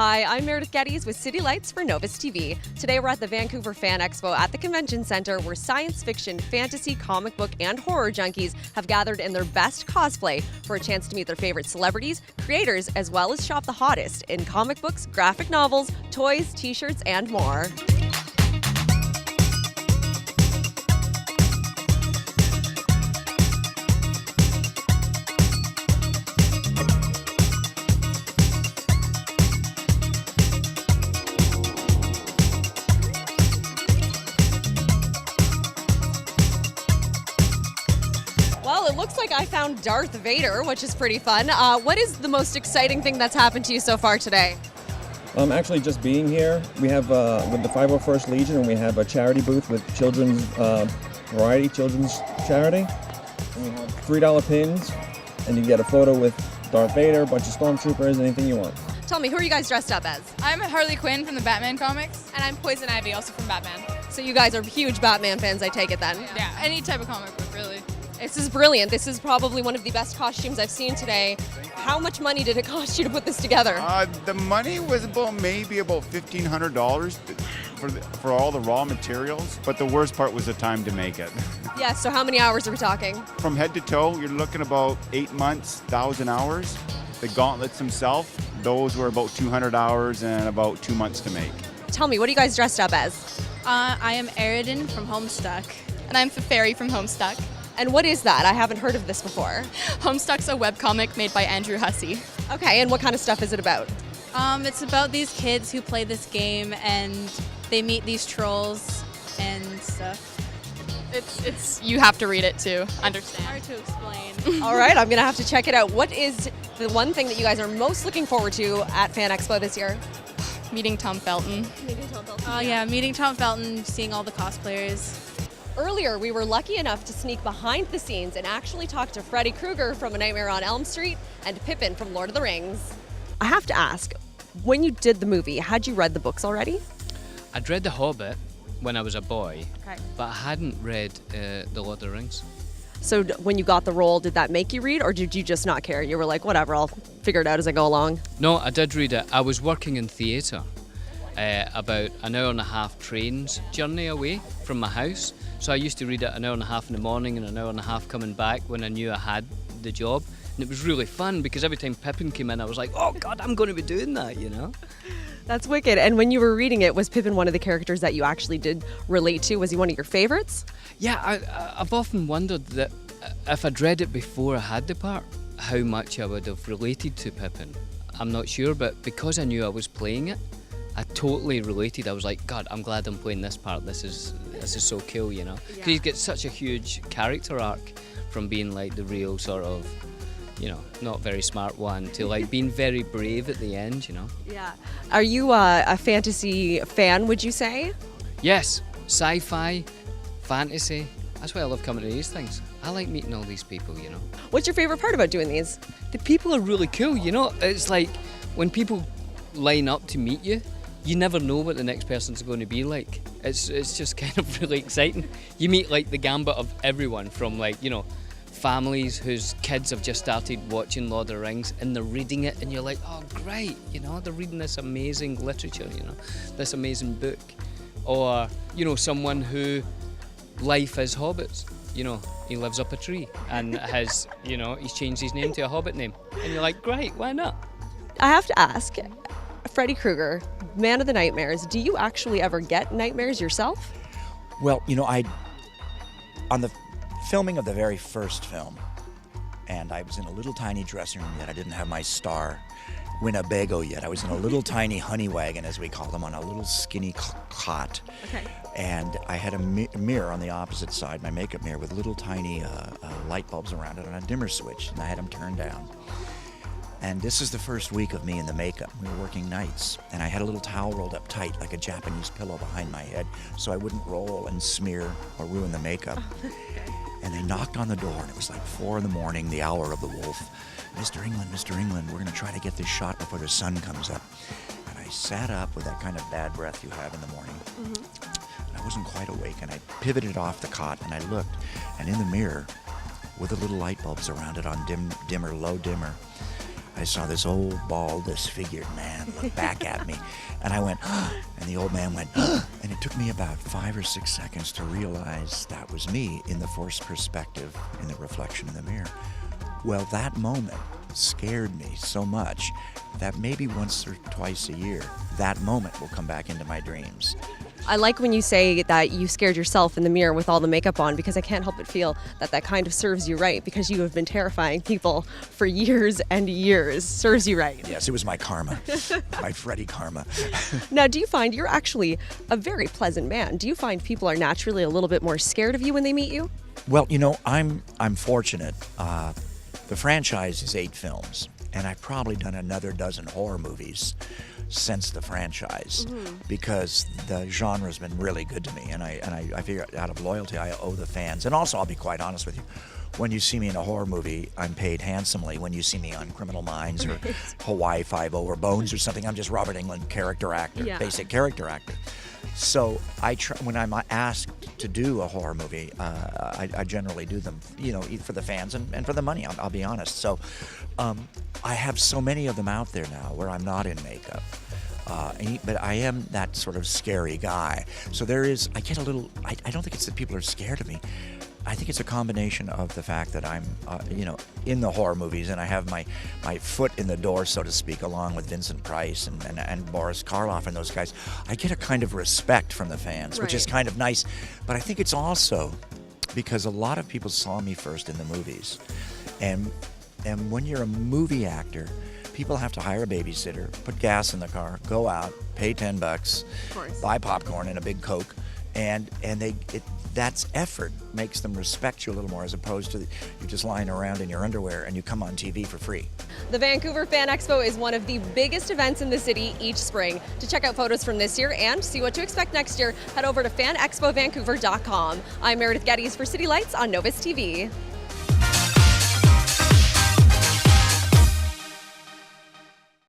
Hi, I'm Meredith Geddes with City Lights for Novus TV. Today we're at the Vancouver Fan Expo at the Convention Center where science fiction, fantasy, comic book, and horror junkies have gathered in their best cosplay for a chance to meet their favorite celebrities, creators, as well as shop the hottest in comic books, graphic novels, toys, t-shirts, and more. Well, it looks like I found Darth Vader, which is pretty fun. What is the most exciting thing that's happened to you so far today? Actually, just being here, we have with the 501st Legion, and we have a charity booth with children's variety children's charity. And we have $3 pins, and you get a photo with Darth Vader, a bunch of stormtroopers, anything you want. Tell me, who are you guys dressed up as? I'm Harley Quinn from the Batman comics. And I'm Poison Ivy, also from Batman. So you guys are huge Batman fans, I take it then? Yeah, any type of comic book, really. This is brilliant. This is probably one of the best costumes I've seen today. How much money did it cost you to put this together? The money was maybe about $1,500 for all the raw materials, but the worst part was the time to make it. Yeah, so how many hours are we talking? From head to toe, you're looking about 8 months, 1,000 hours. The gauntlets themselves, those were about 200 hours and about 2 months to make. Tell me, what are you guys dressed up as? I am Eridan from Homestuck. And I'm Fairy from Homestuck. And what is that? I haven't heard of this before. Homestuck's a webcomic made by Andrew Hussey. Okay, and what kind of stuff is it about? It's about these kids who play this game and they meet these trolls and stuff. It's you have to read it to understand. Hard to explain. All right, I'm gonna have to check it out. What is the one thing that you guys are most looking forward to at Fan Expo this year? Meeting Tom Felton. Oh yeah, meeting Tom Felton, seeing all the cosplayers. Earlier, we were lucky enough to sneak behind the scenes and actually talk to Freddy Krueger from A Nightmare on Elm Street and Pippin from Lord of the Rings. I have to ask, when you did the movie, had you read the books already? I'd read The Hobbit when I was a boy, Okay. but I hadn't read The Lord of the Rings. So when you got the role, did that make you read, or did you just not care? You were like, whatever, I'll figure it out as I go along. No, I did read it. I was working in theatre, about an hour and a half train's journey away from my house. So I used to read it an hour and a half in the morning and an hour and a half coming back when I knew I had the job. And it was really fun because every time Pippin came in, I was like, oh God, I'm going to be doing that, you know? That's wicked. And when you were reading it, was Pippin one of the characters that you actually did relate to? Was he one of your favorites? Yeah, I've often wondered that if I'd read it before I had the part, how much I would have related to Pippin. I'm not sure, but because I knew I was playing it, I totally related. I was like, God, I'm glad I'm playing this part. This is so cool, you know? Because he's got such a huge character arc from being like the real sort of, you know, not very smart one to like being very brave at the end, you know? Yeah. Are you a fantasy fan, would you say? Yes, sci-fi, fantasy. That's why I love coming to these things. I like meeting all these people, you know? What's your favorite part about doing these? The people are really cool, you know? It's like when people line up to meet you, you never know what the next person's going to be like. It's just kind of really exciting. You meet like the gambit of everyone from like, you know, families whose kids have just started watching Lord of the Rings and they're reading it and you're like, oh great, you know, they're reading this amazing literature, you know, this amazing book. Or, you know, someone who life is hobbits. You know, he lives up a tree and has, you know, he's changed his name to a hobbit name. And you're like, great, why not? I have to ask, Freddy Krueger, man of the nightmares, do you actually ever get nightmares yourself? Well, you know, on the filming of the very first film, and I was in a little tiny dressing room yet. I didn't have my star Winnebago yet. I was in a little tiny honey wagon, as we call them, on a little skinny cot. Okay. And I had a mirror on the opposite side, my makeup mirror, with little tiny light bulbs around it and a dimmer switch, and I had them turned down. And this is the first week of me in the makeup. We were working nights, and I had a little towel rolled up tight, like a Japanese pillow behind my head, so I wouldn't roll and smear or ruin the makeup. And they knocked on the door, and it was like 4 a.m, the hour of the wolf. Mr. Englund, we're gonna try to get this shot before the sun comes up. And I sat up with that kind of bad breath you have in the morning. And I wasn't quite awake, and I pivoted off the cot, and I looked, and in the mirror, with the little light bulbs around it on low dimmer, I saw this old, bald, disfigured man look back at me. And I went, and the old man went, and it took me about 5 or 6 seconds to realize that was me in the forced perspective in the reflection in the mirror. Well, that moment scared me so much that maybe once or twice a year, that moment will come back into my dreams. I like when you say that you scared yourself in the mirror with all the makeup on, because I can't help but feel that that kind of serves you right, because you have been terrifying people for years and years. Serves you right. Yes, it was my karma, my Freddy karma. Now, do you find you're actually a very pleasant man? Do you find people are naturally a little bit more scared of you when they meet you? Well, I'm fortunate. The franchise is 8 films, and I've probably done another dozen horror movies since the franchise, because the genre's been really good to me, and I figure out of loyalty I owe the fans. And also, I'll be quite honest with you, when you see me in a horror movie, I'm paid handsomely. When you see me on Criminal Minds or Hawaii Five-0 or Bones or something, I'm just Robert Englund character actor, basic character actor. So when I'm asked to do a horror movie, I generally do them, for the fans and for the money. I'll be honest. So I have so many of them out there now where I'm not in makeup, but I am that sort of scary guy. So I get a little. I don't think it's that people are scared of me. I think it's a combination of the fact that I'm, in the horror movies, and I have my foot in the door, so to speak, along with Vincent Price and Boris Karloff and those guys. I get a kind of respect from the fans, which is kind of nice. But I think it's also because a lot of people saw me first in the movies. And when you're a movie actor, people have to hire a babysitter, put gas in the car, go out, pay $10, buy popcorn and a big Coke, and that's effort makes them respect you a little more, as opposed to you just lying around in your underwear and you come on TV for free. The Vancouver Fan Expo is one of the biggest events in the city each spring. To check out photos from this year and see what to expect next year, head over to fanexpovancouver.com. I'm Meredith Geddes for City Lights on Novus TV.